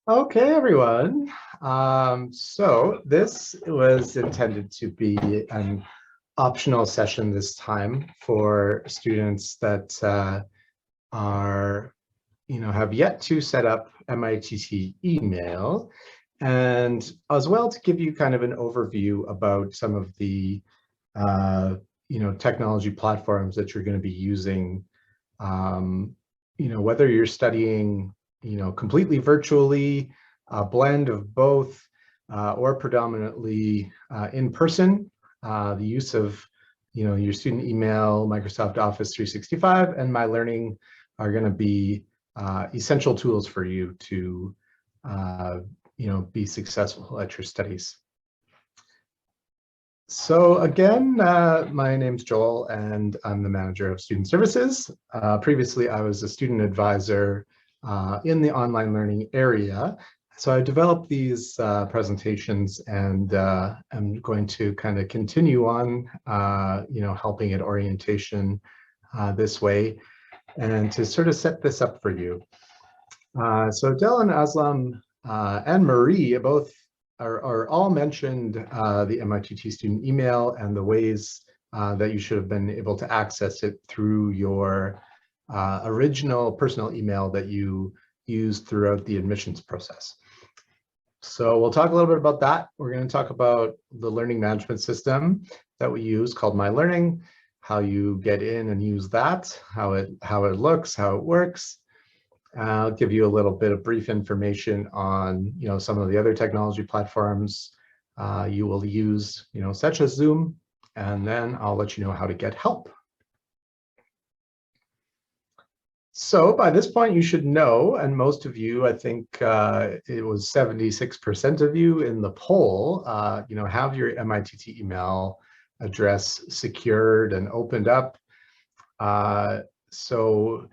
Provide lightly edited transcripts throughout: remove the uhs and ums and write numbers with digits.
Okay, everyone. So this was intended to be an optional session this time for students that have yet to set up MITT email, and as well to give you kind of an overview about some of the technology platforms that you're going to be using. Whether you're studying completely virtually, a blend of both, or predominantly in person. The use of your student email, Microsoft Office 365, and My Learning are going to be essential tools for you to be successful at your studies. So again, my name's Joel, and I'm the manager of student services. Previously, I was a student advisor in the online learning area. So I developed these presentations, and I'm going to kind of continue on, helping at orientation this way, and to sort of set this up for you. So Dylan, Aslam, and Marie both are all mentioned the MITT student email and the ways that you should have been able to access it through your original personal email that you used throughout the admissions process. So we'll talk a little bit about that. We're going to talk about the learning management system that we use called My Learning, how you get in and use that, how it looks, how it works. I'll give you a little bit of brief information on, some of the other technology platforms you will use, such as Zoom, and then I'll let you know how to get help. So by this point, you should know, and most of you, I think it was 76% of you in the poll, have your MITT email address secured and opened up. So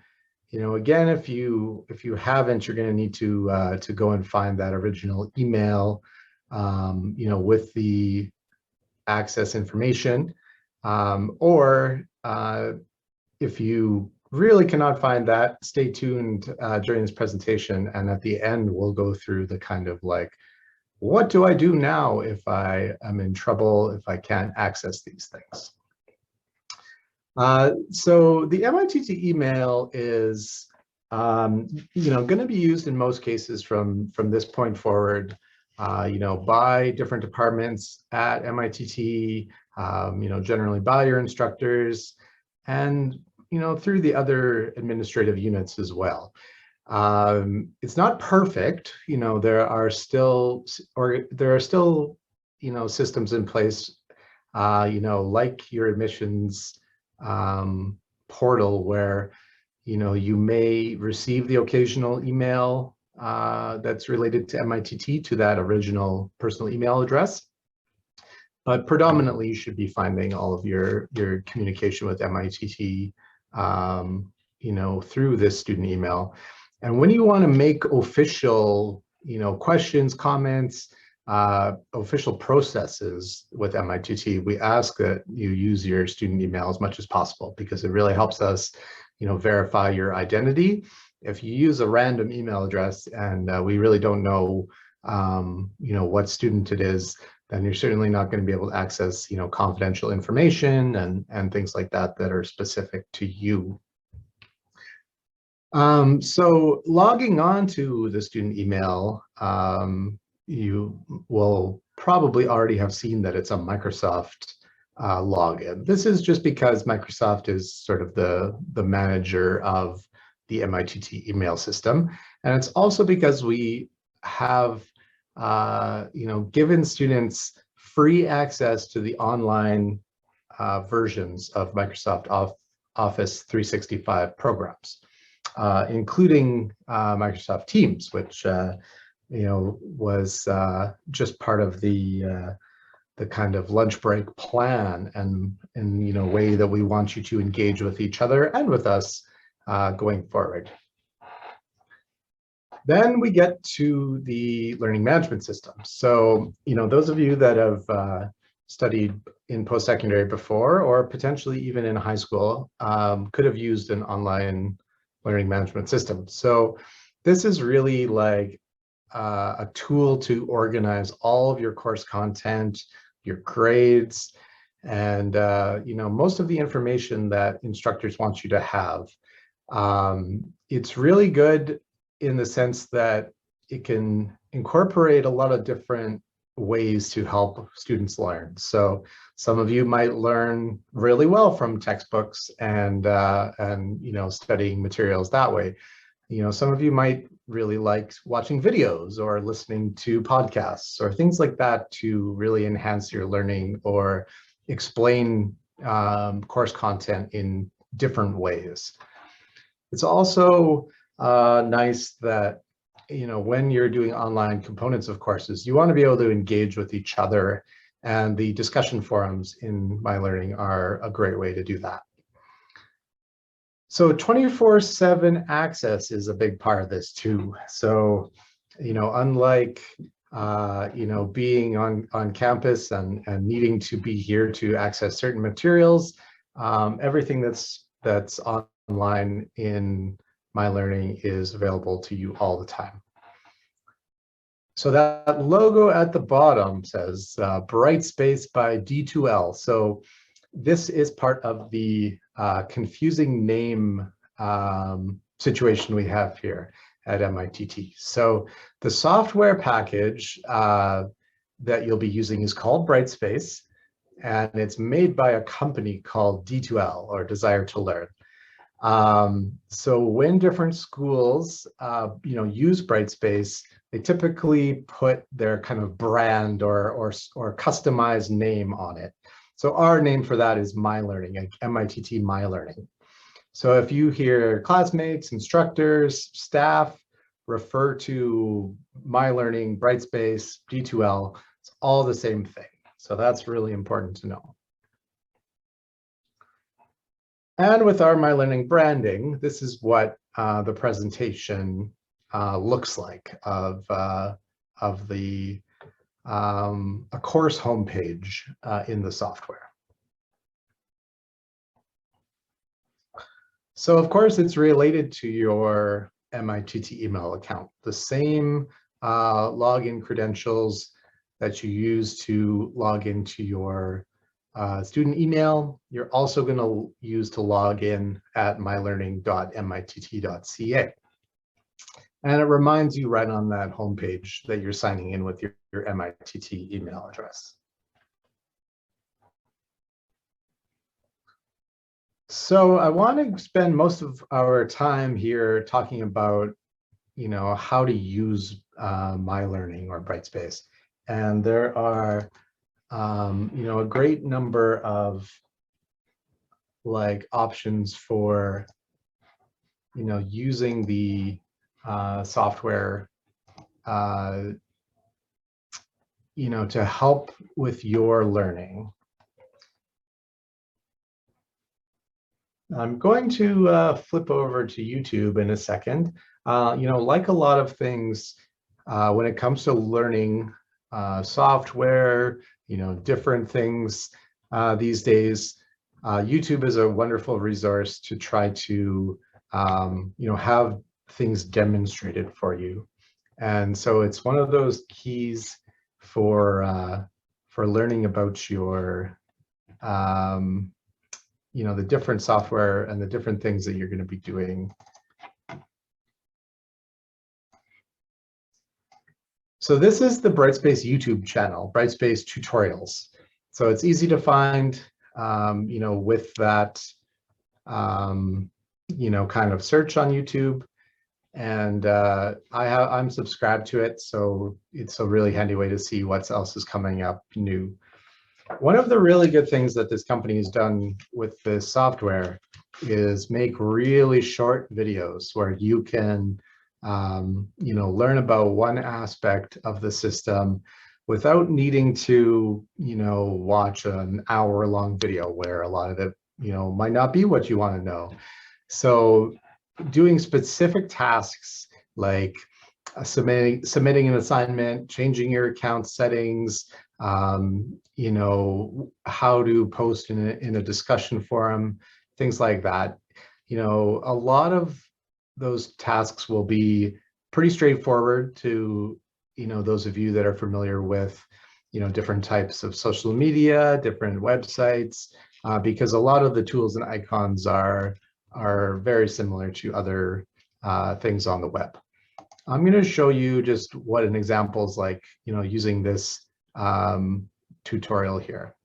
again, if you haven't, you're going to need to go and find that original email, with the access information, or if you really cannot find that, stay tuned during this presentation, and at the end we'll go through the kind of like, what do I do now if I am in trouble, if I can't access these things? So the MITT email is, going to be used in most cases from this point forward, by different departments at MITT, generally by your instructors, and through the other administrative units as well. It's not perfect. There are still systems in place, like your admissions portal, where you may receive the occasional email that's related to MITT to that original personal email address, but predominantly you should be finding all of your communication with MITT through this student email. And when you want to make official questions, comments, official processes with MITT, we ask that you use your student email as much as possible, because it really helps us, verify your identity. If you use a random email address and we really don't know, what student it is, then you're certainly not going to be able to access, confidential information and things like that that are specific to you. So logging on to the student email, you will probably already have seen that it's a Microsoft login. This is just because Microsoft is sort of the manager of the MITT email system. And it's also because we have given students free access to the online versions of Microsoft Office 365 programs, including Microsoft Teams, which was just part of the kind of lunch break plan and way that we want you to engage with each other and with us going forward. Then we get to the learning management system. So, those of you that have studied in post-secondary before, or potentially even in high school, could have used an online learning management system. So this is really like a tool to organize all of your course content, your grades, and most of the information that instructors want you to have. It's really good in the sense that it can incorporate a lot of different ways to help students learn. So some of you might learn really well from textbooks and studying materials that way. Some of you might really like watching videos or listening to podcasts or things like that to really enhance your learning or explain course content in different ways. It's also nice that, when you're doing online components of courses, you want to be able to engage with each other, and the discussion forums in MyLearning are a great way to do that. So 24/7 access is a big part of this too. So, unlike being on campus and needing to be here to access certain materials, everything that's online in MyLearning is available to you all the time. So that logo at the bottom says Brightspace by D2L. So this is part of the confusing name situation we have here at MITT. So the software package that you'll be using is called Brightspace, and it's made by a company called D2L, or Desire to Learn. So when different schools use Brightspace, they typically put their kind of brand or customized name on it. So our name for that is MyLearning, like MITT MyLearning. So if you hear classmates, instructors, staff refer to MyLearning, Brightspace, D2L, it's all the same thing. So that's really important to know. And with our MyLearning branding, this is what the presentation looks like of a course homepage in the software. So of course, it's related to your MITT email account. The same login credentials that you use to log into your student email, you're also going to use to log in at mylearning.mitt.ca. And it reminds you right on that homepage that you're signing in with your MITT email address. So I want to spend most of our time here talking about, how to use MyLearning or Brightspace. And there are, a great number of options for, using the software, to help with your learning. I'm going to flip over to YouTube in a second. Like a lot of things, when it comes to learning software, different things these days, YouTube is a wonderful resource to try to, have things demonstrated for you. And so it's one of those keys for learning about your, the different software and the different things that you're going to be doing. So this is the Brightspace YouTube channel, Brightspace Tutorials. So it's easy to find, with that, kind of search on YouTube. And I'm subscribed to it, so it's a really handy way to see what else is coming up new. One of the really good things that this company has done with this software is make really short videos where you can, learn about one aspect of the system without needing to, watch an hour-long video where a lot of it, might not be what you want to know. So doing specific tasks like submitting an assignment, changing your account settings, how to post in a discussion forum, things like that. A lot of those tasks will be pretty straightforward to those of you that are familiar with, different types of social media, different websites, because a lot of the tools and icons are very similar to other things on the web. I'm going to show you just what an example is like, using this tutorial here.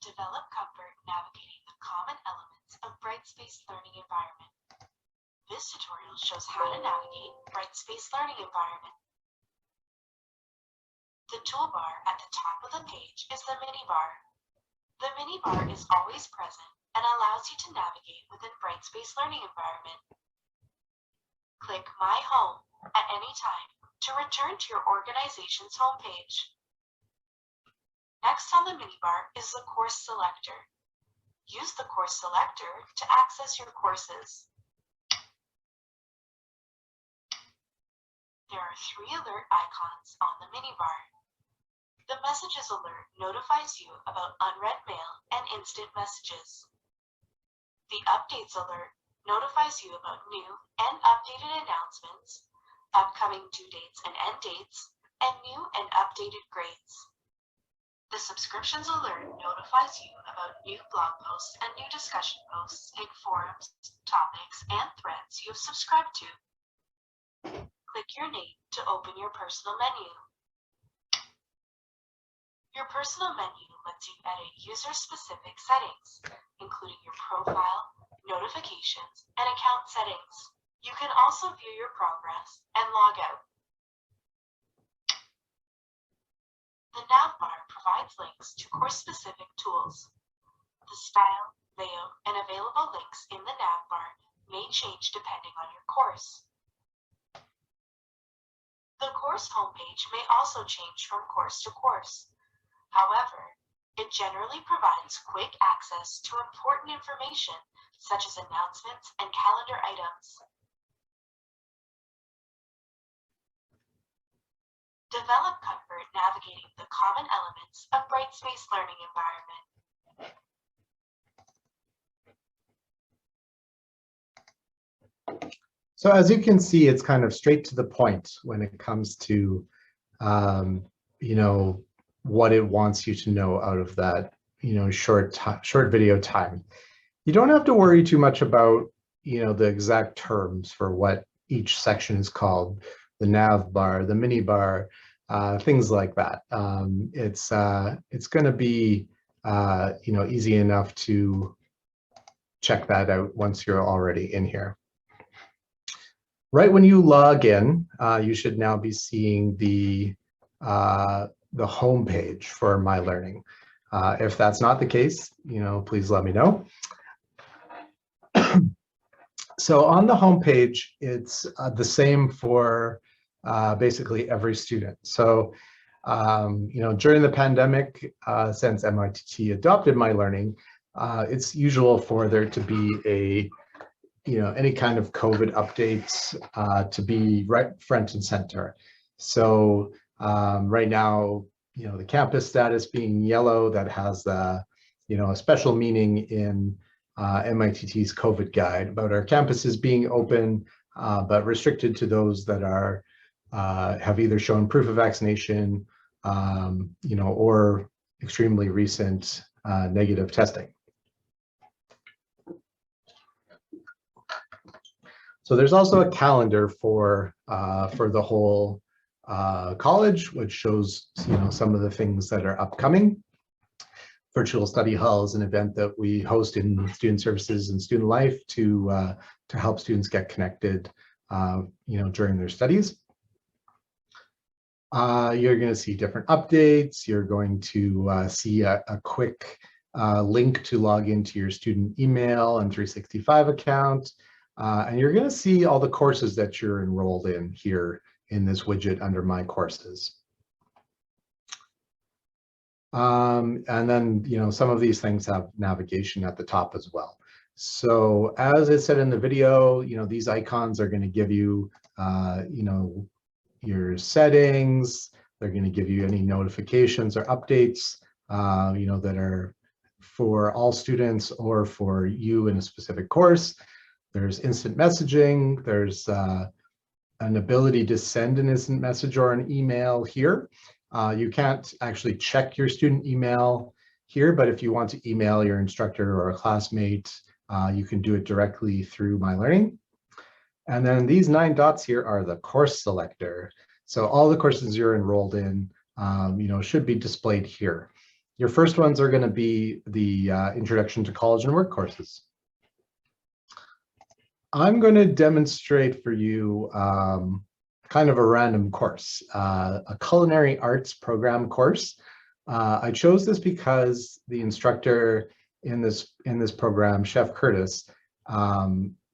Develop comfort navigating the common elements of Brightspace Learning Environment. This tutorial shows how to navigate Brightspace Learning Environment. The toolbar at the top of the page is the minibar. The minibar is always present and allows you to navigate within Brightspace Learning Environment. Click My Home at any time to return to your organization's homepage. Next on the minibar is the course selector. Use the course selector to access your courses. There are 3 alert icons on the minibar. The Messages alert notifies you about unread mail and instant messages. The Updates alert notifies you about new and updated announcements, upcoming due dates and end dates, and new and updated grades. The Subscriptions alert notifies you about new blog posts and new discussion posts in forums, topics, and threads you have subscribed to. Click your name to open your personal menu. Your personal menu lets you edit user-specific settings, including your profile, notifications, and account settings. You can also view your progress and log out. The navbar provides links to course-specific tools. The style, layout, and available links in the navbar may change depending on your course. The course homepage may also change from course to course. However, it generally provides quick access to important information such as announcements and calendar items. Develop comfort navigating the common elements of Brightspace Learning Environment. So as you can see, it's kind of straight to the point when it comes to, what it wants you to know out of that, short video time. You don't have to worry too much about, the exact terms for what each section is called, the nav bar, the mini bar, things like that. It's going to be, easy enough to check that out once you're already in here. Right when you log in, you should now be seeing the home page for My Learning. If that's not the case, please let me know. So on the home page, it's the same for basically every student. So, during the pandemic, since MITT adopted My Learning, it's usual for there to be any kind of COVID updates to be right front and center. So right now, the campus status being yellow, that has a special meaning in MITT's COVID guide about our campuses being open, but restricted to those that are have either shown proof of vaccination, or extremely recent negative testing. So there's also a calendar for the whole college, which shows some of the things that are upcoming. Virtual Study Hall is an event that we host in Student Services and Student Life to help students get connected, during their studies. You're going to see different updates. You're going to see a quick link to log into your student email and 365 account. And you're going to see all the courses that you're enrolled in here in this widget under My Courses. And then, some of these things have navigation at the top as well. So as I said in the video, these icons are going to give you, your settings. They're going to give you any notifications or updates, that are for all students or for you in a specific course. There's instant messaging. There's an ability to send an instant message or an email here. You can't actually check your student email here, but if you want to email your instructor or a classmate, you can do it directly through My Learning. And then these 9 dots here are the course selector. So all the courses you're enrolled in, should be displayed here. Your first ones are going to be the Introduction to College and Work courses. I'm going to demonstrate for you kind of a random course, a culinary arts program course. I chose this because the instructor in this program, Chef Curtis,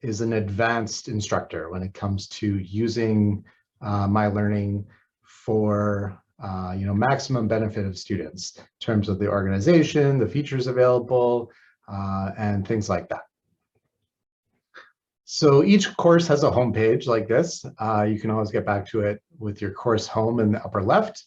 is an advanced instructor when it comes to using My Learning for maximum benefit of students in terms of the organization, the features available, and things like that. So each course has a home page like this. You can always get back to it with your course home in the upper left.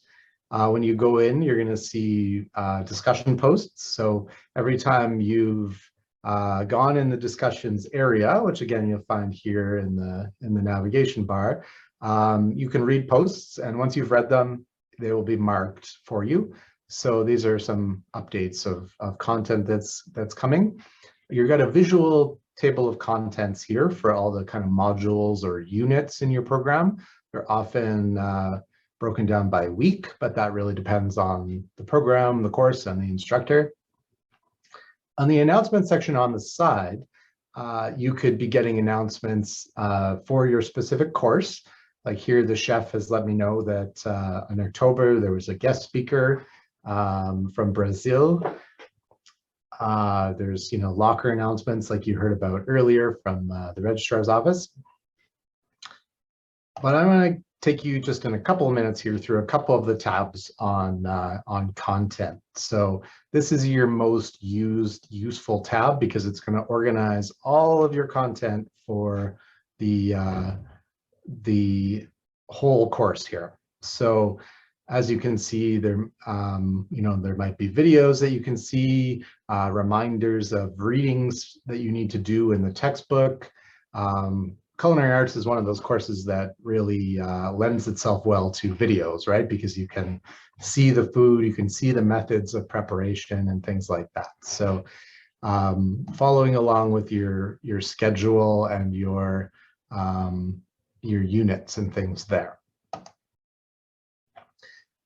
When you go in, you're going to see discussion posts. So every time you've gone in the discussions area, which again you'll find here in the navigation bar, you can read posts, and once you've read them, they will be marked for you. So these are some updates of content that's coming. You've got a visual table of contents here for all the kind of modules or units in your program. They're often broken down by week, but that really depends on the program, the course, and the instructor. On the announcement section on the side, you could be getting announcements for your specific course. Like here, the chef has let me know that in October, there was a guest speaker from Brazil. There's, locker announcements like you heard about earlier from the registrar's office. But I'm going to take you just in a couple of minutes here through a couple of the tabs on content. So this is your most useful tab because it's going to organize all of your content for the whole course here. So as you can see, there might be videos that you can see, reminders of readings that you need to do in the textbook. Culinary arts is one of those courses that really lends itself well to videos, right? Because you can see the food, you can see the methods of preparation and things like that. So following along with your schedule and your units and things there.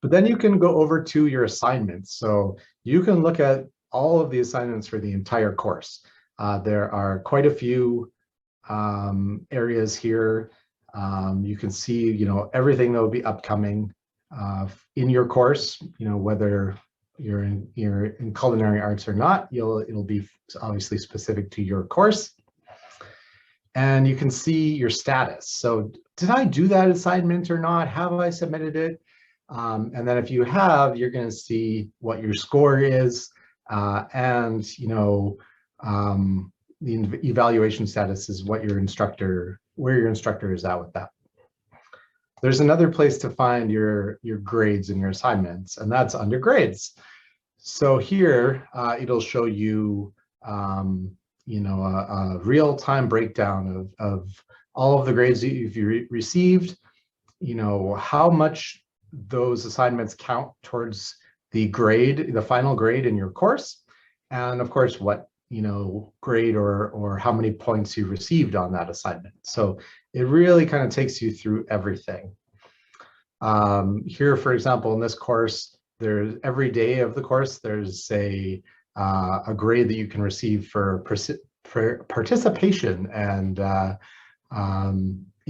But then you can go over to your assignments. So you can look at all of the assignments for the entire course. There are quite a few areas here. You can see, everything that will be upcoming in your course, whether you're in culinary arts or not, it'll be obviously specific to your course. And you can see your status. So did I do that assignment or not? Have I submitted it? And then if you have, you're going to see what your score is and, the evaluation status is where your instructor is at with that. There's another place to find your grades and your assignments, and that's under grades. So here it'll show you, a real-time breakdown of all of the grades that you've received, how much those assignments count towards the final grade in your course, and of course what grade or how many points you received on that assignment. So it really kind of takes you through everything. Here, for example, in this course, there's every day of the course, there's a grade that you can receive for participation and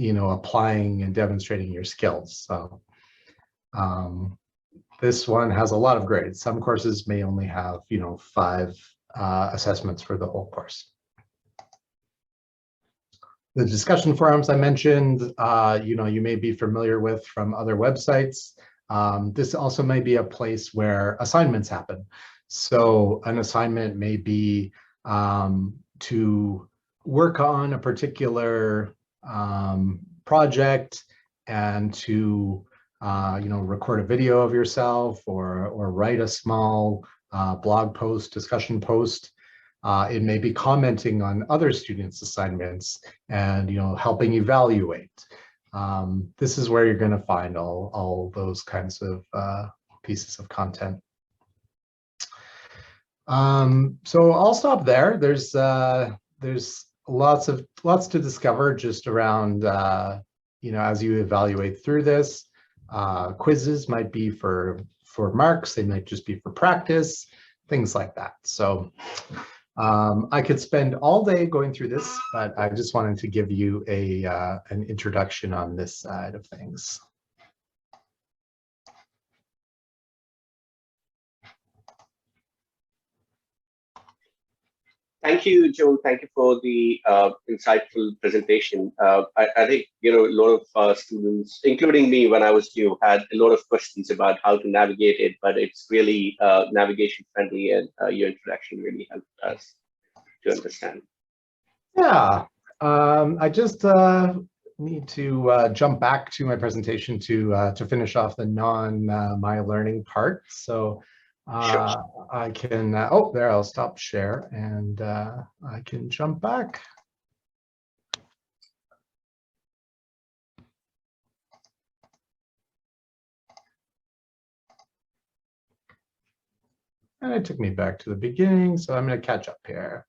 applying and demonstrating your skills. So this one has a lot of grades. Some courses may only have 5 assessments for the whole course. The discussion forums I mentioned, you may be familiar with from other websites. This also may be a place where assignments happen. So an assignment may be to work on a particular project and to record a video of yourself or write a small blog post, discussion post. It may be commenting on other students' assignments and helping evaluate. This is where you're going to find all those kinds of pieces of content. So I'll stop there. There's lots to discover just around as you evaluate through this. Quizzes might be for marks, they might just be for practice, things like that. So I could spend all day going through this, but I just wanted to give you an introduction on this side of things. Thank you, Joel. Thank you for the insightful presentation. I think a lot of students, including me when I was new, had a lot of questions about how to navigate it, but it's really navigation friendly, and your introduction really helped us to understand. Yeah, I just need to jump back to my presentation to finish off the my learning part. So. Sure. I can, oh, there, I'll stop share and I can jump back. And it took me back to the beginning, so I'm going to catch up here.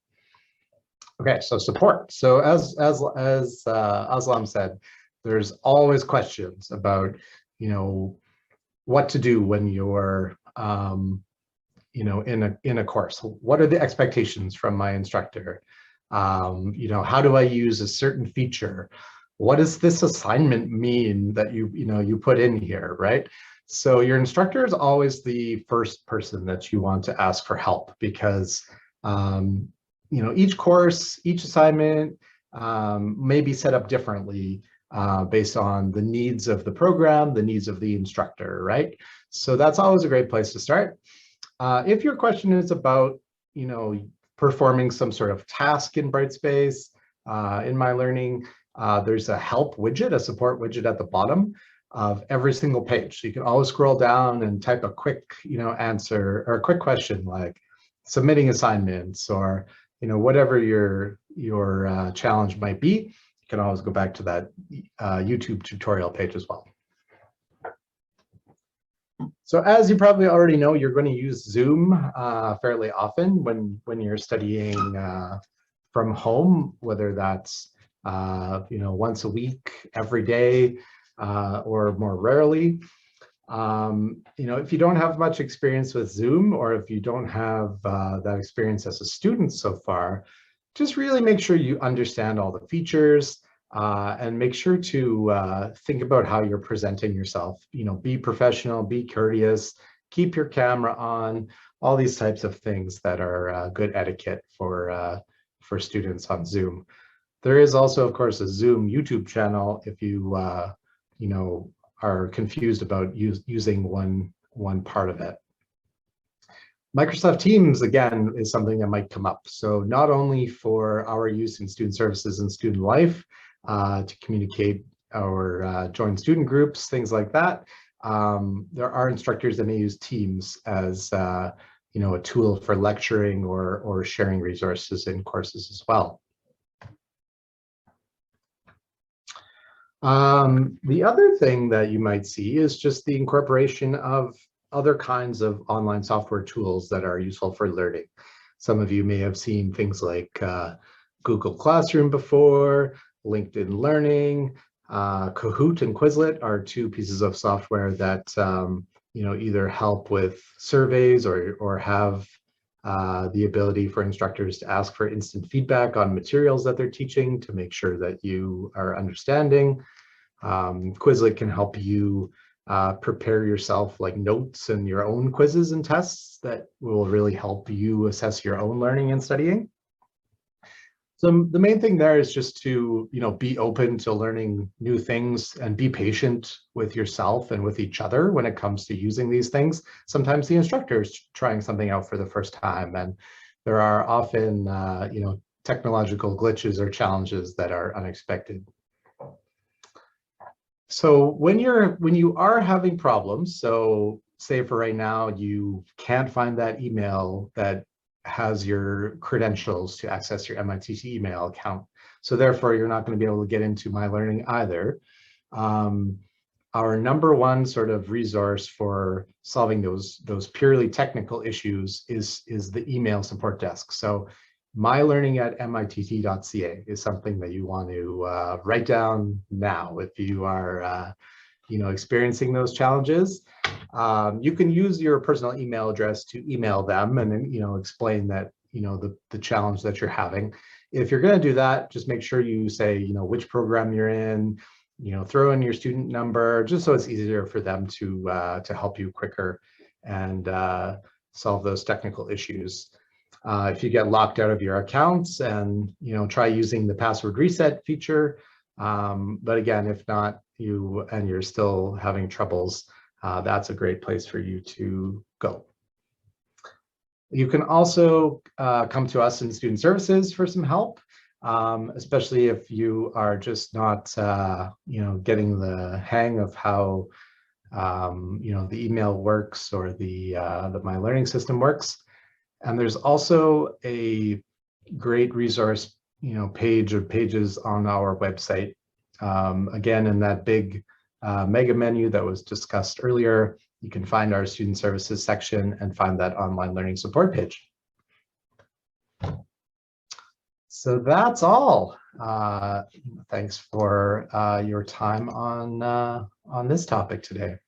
Okay, so support. So as Aslam said, there's always questions about, what to do when you're in a course. What are the expectations from my instructor? How do I use a certain feature? What does this assignment mean that you put in here, right? So your instructor is always the first person that you want to ask for help, because each course, each assignment may be set up differently based on the needs of the program, the needs of the instructor, right? So that's always a great place to start. If your question is about, performing some sort of task in Brightspace, in My Learning, there's a help widget, a support widget at the bottom of every single page. So you can always scroll down and type a quick, answer or a quick question like submitting assignments or, whatever your challenge might be. You can always go back to that YouTube tutorial page as well. So as you probably already know, you're going to use Zoom fairly often when you're studying from home, whether that's once a week, every day, or more rarely. If you don't have much experience with Zoom, or if you don't have that experience as a student so far, just really make sure you understand all the features. And make sure to think about how you're presenting yourself. Be professional, be courteous, keep your camera on, all these types of things that are good etiquette for students on Zoom. There is also, of course, a Zoom YouTube channel if you are confused about using one part of it. Microsoft Teams, again, is something that might come up. So not only for our use in student services and student life, to communicate or join student groups, things like that. There are instructors that may use Teams as a tool for lecturing or sharing resources in courses as well. The other thing that you might see is just the incorporation of other kinds of online software tools that are useful for learning. Some of you may have seen things like Google Classroom before, LinkedIn Learning, Kahoot and Quizlet are two pieces of software that either help with surveys or have the ability for instructors to ask for instant feedback on materials that they're teaching to make sure that you are understanding. Quizlet can help you prepare yourself like notes and your own quizzes and tests that will really help you assess your own learning and studying. So the main thing there is just to, be open to learning new things and be patient with yourself and with each other when it comes to using these things. Sometimes the instructor is trying something out for the first time, and there are often, technological glitches or challenges that are unexpected. So when you are having problems, so say for right now, you can't find that email that has your credentials to access your MITT email account. So therefore, you're not going to be able to get into My Learning either. Our number one sort of resource for solving those purely technical issues is the email support desk. So mylearning@mitt.ca is something that you want to write down now if you are experiencing those challenges. You can use your personal email address to email them and then explain that the challenge that you're having. If you're going to do that, just make sure you say which program you're in, throw in your student number, just so it's easier for them to help you quicker and solve those technical issues. If you get locked out of your accounts, and try using the password reset feature. But again, if not, you're still having troubles, that's a great place for you to go. You can also come to us in Student Services for some help, especially if you are just not, getting the hang of how, the email works or the My Learning system works. And there's also a great resource, page of pages on our website. Again, in that big mega menu that was discussed earlier, you can find our Student Services section and find that online learning support page. So that's all. Thanks for your time on this topic today.